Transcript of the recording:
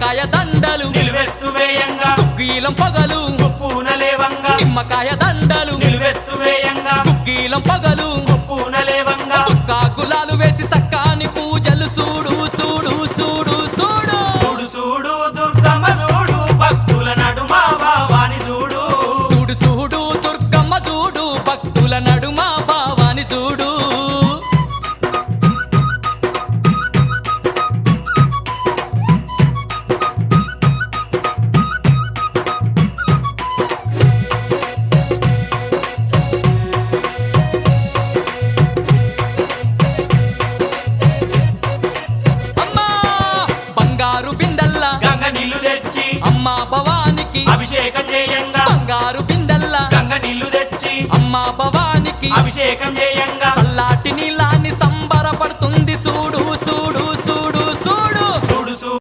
నిమ్మకాయ దండలు నిలువెత్తు వేయంగా కుక్కీలం పగలు పూనలేవంగా నిమ్మకాయ దండలు నిలువెత్తు వేయంగా కుక్కీలం పగలు పూనలేవంగా దుక్కా గులాలు వేసి సక్కాని పూజలు చూడు చూడు చూడు చూడు చూడు చూడు దుర్గమ్మ చూడు భక్తుల నడుమ భావాని చూడు చూడు చూడు దుర్గమ్మ చూడు భక్తుల నడుమ భావాని చూడు అమ్మా బంగారు బిందల్లా గంగ నీళ్లు తెచ్చి అమ్మా భవానికి అభిషేకం చేయంగా బంగారు బిందల్లా గంగ నీళ్లు తెచ్చి అమ్మా భవానికి అభిషేకం చేయంగా చల్లాటి నీలాన్ని సంబరపడుతుంది చూడు